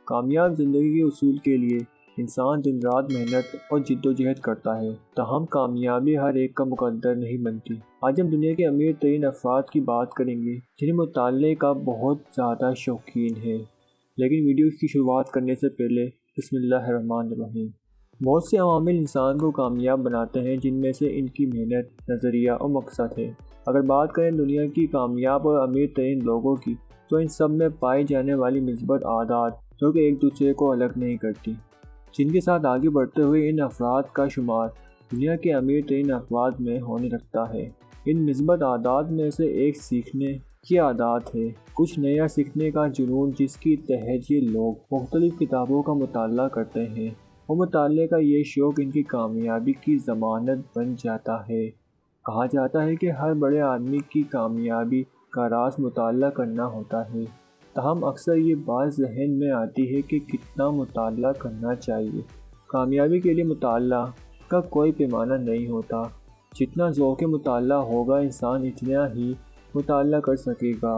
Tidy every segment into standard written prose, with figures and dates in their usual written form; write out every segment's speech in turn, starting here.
کامیاب زندگی کے اصول کے لیے انسان دن رات محنت اور جد و جہد کرتا ہے، تاہم کامیابی ہر ایک کا مقدر نہیں بنتی۔ آج ہم دنیا کے امیر ترین افراد کی بات کریں گے جنہیں مطالعے کا بہت زیادہ شوقین ہے۔ لیکن ویڈیو کی شروعات کرنے سے پہلے بسم اللہ الرحمن الرحیم۔ بہت سے عوامل انسان کو کامیاب بناتے ہیں، جن میں سے ان کی محنت، نظریہ اور مقصد ہے۔ اگر بات کریں دنیا کی کامیاب اور امیر ترین لوگوں کی، تو ان سب میں پائی جانے والی مثبت عادات جو کہ ایک دوسرے کو الگ نہیں کرتی، جن کے ساتھ آگے بڑھتے ہوئے ان افراد کا شمار دنیا کے امیر ترین افراد میں ہونے لگتا ہے۔ ان مثبت عادات میں سے ایک سیکھنے کی عادات ہے۔ کچھ نیا سیکھنے کا جنون، جس کی تحت یہ لوگ مختلف کتابوں کا مطالعہ کرتے ہیں اور مطالعے کا یہ شوق ان کی کامیابی کی ضمانت بن جاتا ہے۔ کہا جاتا ہے کہ ہر بڑے آدمی کی کامیابی کا راز مطالعہ کرنا ہوتا ہے، تاہم اکثر یہ بات ذہن میں آتی ہے کہ کتنا مطالعہ کرنا چاہیے۔ کامیابی کے لیے مطالعہ کا کوئی پیمانہ نہیں ہوتا۔ جتنا ذوق مطالعہ ہوگا، انسان اتنا ہی مطالعہ کر سکے گا۔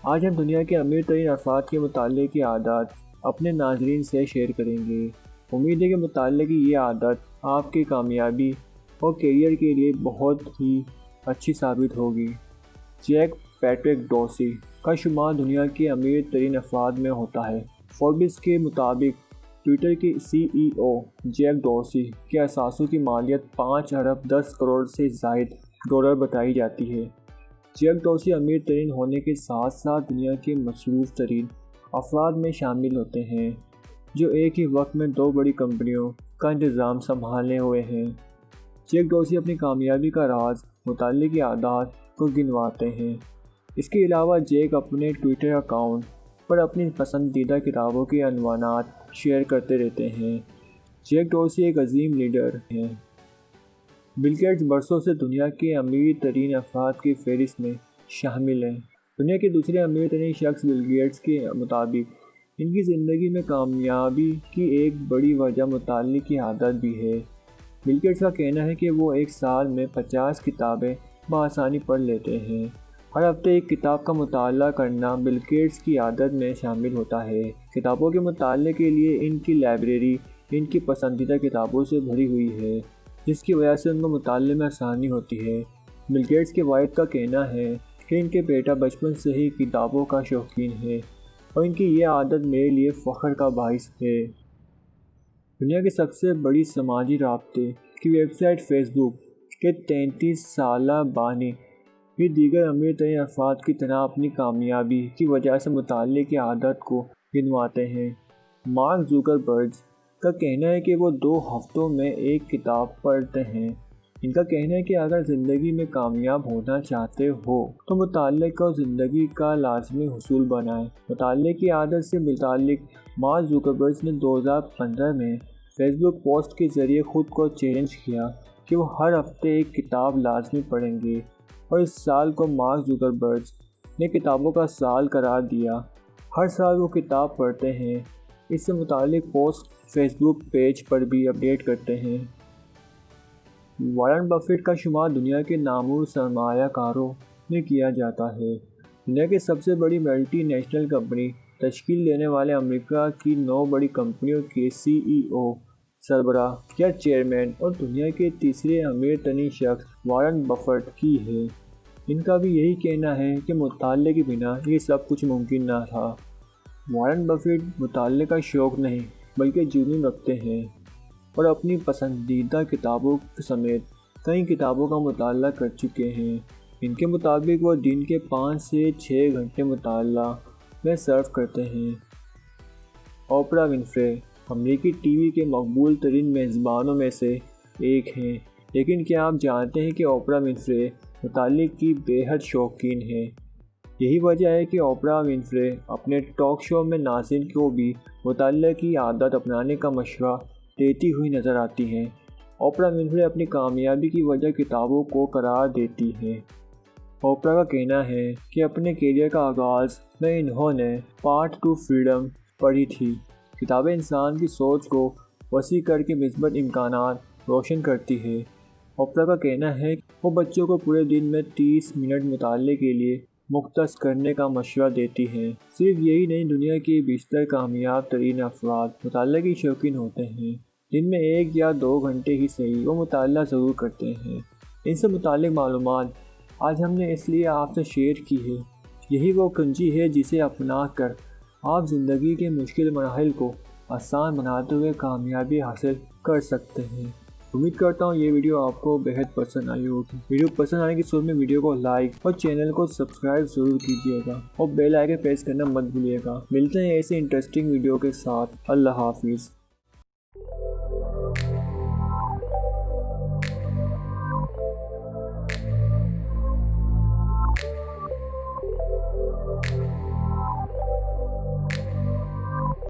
آج ہم دنیا کے امیر ترین افراد کے مطالعے کی عادات اپنے ناظرین سے شیئر کریں گے۔ امید ہے کہ مطالعے کی یہ عادت آپ کی کامیابی اور کیریئر کے لیے بہت ہی اچھی ثابت ہوگی۔ جیک پیٹرک ڈورسی کا شمار دنیا کے امیر ترین افراد میں ہوتا ہے۔ فوربس کے مطابق ٹویٹر کے سی ای او جیک ڈورسی کے اثاثوں کی مالیت 5 ارب 10 کروڑ سے زائد ڈالر بتائی جاتی ہے۔ جیک ڈورسی امیر ترین ہونے کے ساتھ ساتھ دنیا کے مصروف ترین افراد میں شامل ہوتے ہیں، جو ایک ہی وقت میں 2 بڑی کمپنیوں کا انتظام سنبھالے ہوئے ہیں۔ جیک ڈورسی اپنی کامیابی کا راز مطالعے کی عادات کو گنواتے ہیں۔ اس کے علاوہ جیک اپنے ٹویٹر اکاؤنٹ پر اپنی پسندیدہ کتابوں کے عنوانات شیئر کرتے رہتے ہیں۔ جیک ڈورسی ایک عظیم لیڈر ہیں۔ بل گیٹس برسوں سے دنیا کے امیر ترین افراد کی فہرست میں شامل ہیں۔ دنیا کے دوسرے امیر ترین شخص بل گیٹس کے مطابق ان کی زندگی میں کامیابی کی ایک بڑی وجہ مطالعے کی عادت بھی ہے۔ بل گیٹس کا کہنا ہے کہ وہ ایک سال میں 50 کتابیں بآسانی پڑھ لیتے ہیں۔ ہر ہفتے ایک کتاب کا مطالعہ کرنا بل گیٹس کی عادت میں شامل ہوتا ہے۔ کتابوں کے مطالعے کے لیے ان کی لائبریری ان کی پسندیدہ کتابوں سے بھری ہوئی ہے، جس کی وجہ سے ان کو مطالعے میں آسانی ہوتی ہے۔ بل گیٹس کے والد کا کہنا ہے کہ ان کے بیٹا بچپن سے ہی کتابوں کا شوقین ہے اور ان کی یہ عادت میرے لیے فخر کا باعث ہے۔ دنیا کی سب سے بڑی سماجی رابطے کی ویب سائٹ فیس بک کے 33 سالہ بانی بھی دیگر امیر ترین افراد کی طرح اپنی کامیابی کی وجہ سے مطالعے کی عادت کو گنواتے ہیں۔ مارک زوکربرگ کا کہنا ہے کہ وہ 2 ہفتوں میں ایک کتاب پڑھتے ہیں۔ ان کا کہنا ہے کہ اگر زندگی میں کامیاب ہونا چاہتے ہو تو مطالعے کو زندگی کا لازمی حصول بنائیں۔ مطالعے کی عادت سے متعلق مارک زوکربرگ نے 2015 میں فیس بک پوسٹ کے ذریعے خود کو چیلنج کیا کہ وہ ہر ہفتے ایک کتاب لازمی پڑھیں گے، اور اس سال کو مارک زوکربرگ نے کتابوں کا سال قرار دیا۔ ہر سال وہ کتاب پڑھتے ہیں۔ اس سے متعلق پوسٹ فیس بک پیج پر بھی اپڈیٹ کرتے ہیں۔ وارن بفیٹ کا شمار دنیا کے نامور سرمایہ کاروں میں کیا جاتا ہے۔ دنیا کی سب سے بڑی ملٹی نیشنل کمپنی تشکیل دینے والے امریکہ کی 9 بڑی کمپنیوں کے سی ای او، سربراہ یا چیئرمین اور دنیا کے تیسرے امیر ترین شخص وارن بفیٹ ہی ہے۔ ان کا بھی یہی کہنا ہے کہ مطالعے کے بنا یہ سب کچھ ممکن نہ تھا۔ وارن بفیٹ مطالعے کا شوق نہیں بلکہ جنون رکھتے ہیں اور اپنی پسندیدہ کتابوں سمیت کئی کتابوں کا مطالعہ کر چکے ہیں۔ ان کے مطابق وہ دن کے 5 سے 6 گھنٹے مطالعہ میں صرف کرتے ہیں۔ اوپرا ونفرے امریکی ٹی وی کے مقبول ترین میزبانوں میں سے ایک ہیں، لیکن کیا آپ جانتے ہیں کہ اوپرا ونفرے مطالعے کی بے حد شوقین ہیں؟ یہی وجہ ہے کہ اوپرا ونفرے اپنے ٹاک شو میں ناظرین کو بھی مطالعے کی عادت اپنانے کا مشورہ دیتی ہوئی نظر آتی ہیں۔ اوپرا ونفرے اپنی کامیابی کی وجہ کتابوں کو قرار دیتی ہیں۔ اوپرا کا کہنا ہے کہ اپنے کیریئر کا آغاز میں انہوں نے پاتھ ٹو فریڈم پڑھی تھی۔ کتابیں انسان کی سوچ کو وسیع کر کے مثبت امکانات روشن کرتی ہے۔ اوپرا کا کہنا ہے کہ وہ بچوں کو پورے دن میں 30 منٹ مطالعے کے لیے مختص کرنے کا مشورہ دیتی ہیں۔ صرف یہی نہیں، دنیا کے بیشتر کامیاب ترین افراد مطالعہ کے شوقین ہوتے ہیں۔ دن میں 1 یا 2 گھنٹے ہی صحیح وہ مطالعہ ضرور کرتے ہیں۔ ان سے متعلق معلومات آج ہم نے اس لیے آپ سے شیئر کی ہے۔ یہی وہ کنجی ہے جسے اپنا کر آپ زندگی کے مشکل مراحل کو آسان بناتے ہوئے کامیابی حاصل کر سکتے ہیں۔ امید کرتا ہوں یہ ویڈیو آپ کو بہت پسند آئی ہوگی۔ ویڈیو پسند آنے کی صورت میں ویڈیو کو لائک اور چینل کو سبسکرائب ضرور کیجیے گا اور بیل آئیکن پریس کرنا مت بھولیے گا۔ ملتے ہیں ایسے انٹرسٹنگ ویڈیو کے ساتھ۔ اللہ حافظ۔